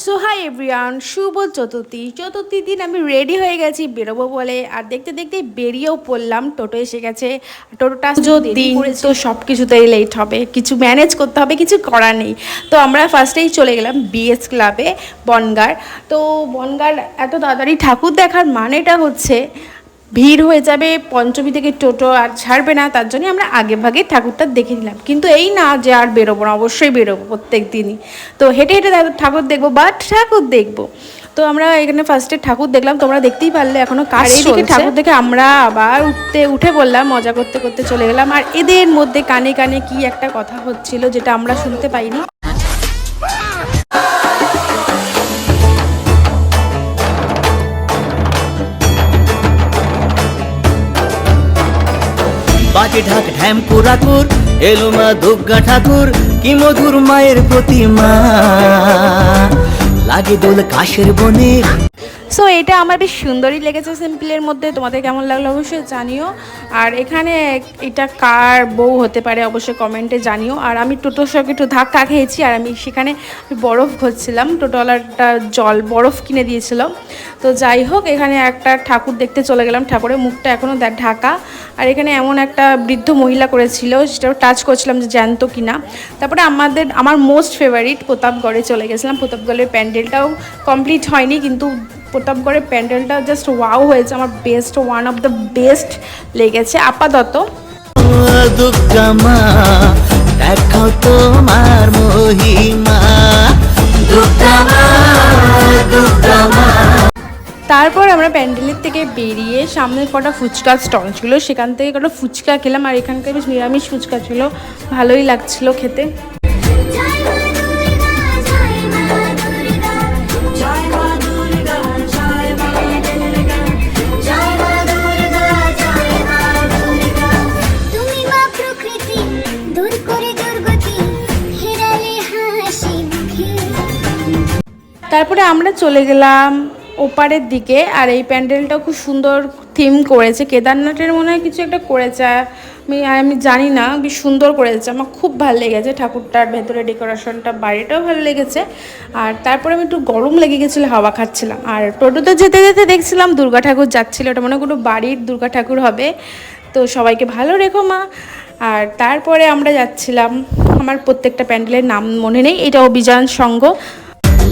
So hi everyone, শুভ চতুর্থীর দিন আমি ready হয়ে গেছি বেরোবো বলে। আর দেখতে দেখতে বেরিয়েও পড়লাম। টোটো এসে গেছে। টোটোটা দিন তো সব কিছুতেই লেট হবে, কিছু ম্যানেজ করতে হবে, কিছু করার নেই। তো আমরা ফার্স্টেই চলে গেলাম বিএস ক্লাবে বনগাঁ। তো বনগাঁ এত তাড়াতাড়ি ঠাকুর দেখার মানেটা হচ্ছে ভিড় হয়ে যাবে, পঞ্চমী থেকে টোটো আর ছাড়বে না, তার জন্য আমরা আগে ভাগে ঠাকুরটা দেখে নিলাম। কিন্তু এই না যে আর বেরোবো না, অবশ্যই বেরোবো প্রত্যেক দিনই। তো হেঁটে হেঁটে ঠাকুর দেখবো, বাট ঠাকুর দেখবো। তো আমরা এখানে ফার্স্টে ঠাকুর দেখলাম, তোমরা দেখতেই পারলে এখনো কাজ চলছে। ঠাকুর দেখে আমরা আবার উঠে পড়লাম, মজা করতে করতে চলে গেলাম। আর এদের মধ্যে কানে কানে কি একটা কথা হচ্ছিল যেটা আমরা শুনতে পাইনি। বাজে ঢাক ঢ্যাম কোরাকুর, এলো মা দুর্গা ঠাকুর, কি মধুর মায়ের প্রতিমা, লাগে দোল কাশের বনে। সো এটা আমার বেশ সুন্দরই লেগেছে সিম্পলের মধ্যে। তোমাদের কেমন লাগলো অবশ্যই জানিও। আর এখানে এটা কার বউ হতে পারে অবশ্যই কমেন্টে জানিও। আর আমি টোটোর সঙ্গে একটু ধাক্কা খেয়েছি, আর আমি সেখানে বরফ ঘষছিলাম। টোটোওয়ালাটা বরফ কিনে দিয়েছিল। তো যাই হোক, এখানে একটা ঠাকুর দেখতে চলে গেলাম। ঠাকুরের মুখটা এখনও ঢাকা। আর এখানে এমন একটা বৃদ্ধ মহিলা করেছিল, সেটাও টাচ করছিলাম যে জ্যান্ত কিনা। তারপরে আমার মোস্ট ফেভারিট প্রতাপগড়ে চলে গেছিলাম। প্রতাপগড়ের প্যান্ডেলটাও কমপ্লিট হয়নি, কিন্তু প্রতাপগড়ের প্যান্ডেলটা জাস্ট ওয়াও হয়েছে। আমার ওয়ান অফ দ্য বেস্ট লেগেছে আপাতত। দুর্গা মা দেখাও তোমার মহিমা, দুর্গা মা, দুর্গা মা। তারপর আমরা প্যান্ডেলের থেকে বেরিয়ে সামনের কটা ফুচকার স্টল ছিল, সেখান থেকে কটা ফুচকা খেলাম। আর এখানকার বেশ নিরামিষ ফুচকা ছিল, ভালোই লাগছিল খেতে। তারপরে আমরা চলে গেলাম ওপারের দিকে। আর এই প্যান্ডেলটাও খুব সুন্দর থিম করেছে, কেদারনাথের মনে হয় কিছু একটা করেছে, আমি জানি না, বেশ সুন্দর করেছে। আমার খুব ভালো লেগেছে ঠাকুরটার ভেতরে ডেকোরেশনটা, বাইরেটাও ভালো লেগেছে। আর তারপরে আমি একটু গরম লেগে গেছিলো, হাওয়া খাচ্ছিলাম। আর টোটোতে যেতে যেতে দেখছিলাম দুর্গা ঠাকুর যাচ্ছিলো, ওটা মনে হয় কোনো বাড়ির দুর্গা ঠাকুর হবে। তো সবাইকে ভালো রেখো মা। আর তারপরে আমরা যাচ্ছিলাম, আমার প্রত্যেকটা প্যান্ডেলের নাম মনে নেই, এটা অভিযান সংঘ।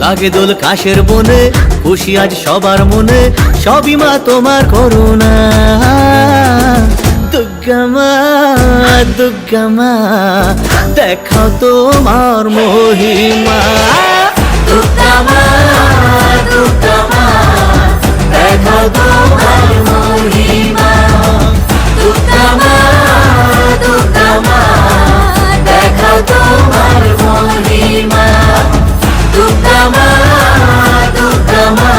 লাগে দোল কাশের বনে, খুশি আজ সবার মনে, সবই মা তোমার করুণা, দুর্গা মা, দুর্গা মা দেখাও তোমার মহিমা, দুর্গা মা, দুর্গা মা দেখাও তোমার মহিমা, দুর্গা মা, দুর্গা মা দেখাও তোমার মহিমা, দুর্গা মা, দুর্গা মা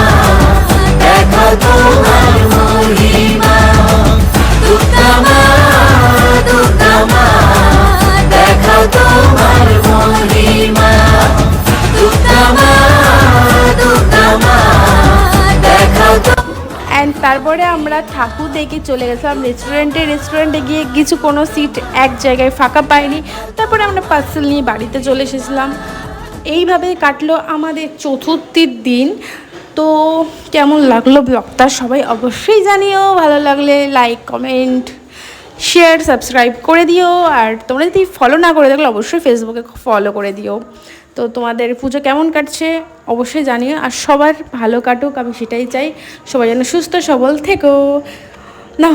দেখাও তোমার মহিমা, দুর্গা মা, দুর্গা মা দেখাও তোমার মহিমা, দুর্গা মা, দুর্গা মা দেখাও। অ্যান্ড তারপরে আমরা ঠাকুর দেখে চলে গেছিলাম রেস্টুরেন্টে গিয়ে কিছু কোনো সিট এক জায়গায় ফাঁকা পাইনি। তারপরে আমরা পার্সেল নিয়ে বাড়িতে চলে এসেছিলাম। এইভাবে কাটলো আমাদের চতুর্থীর দিন। তো কেমন লাগলো ব্লগটা সবাই অবশ্যই জানিও। ভালো লাগলে লাইক, কমেন্ট, শেয়ার, সাবস্ক্রাইব করে দিও। আর তোমরা যদি ফলো না করে থাকলে অবশ্যই ফেসবুকে ফলো করে দিও। তো তোমাদের পুজো কেমন কাটছে অবশ্যই জানিও। আর সবার ভালো কাটুক, আমি সেটাই চাই। সবাই যেন সুস্থ সবল থেকো না।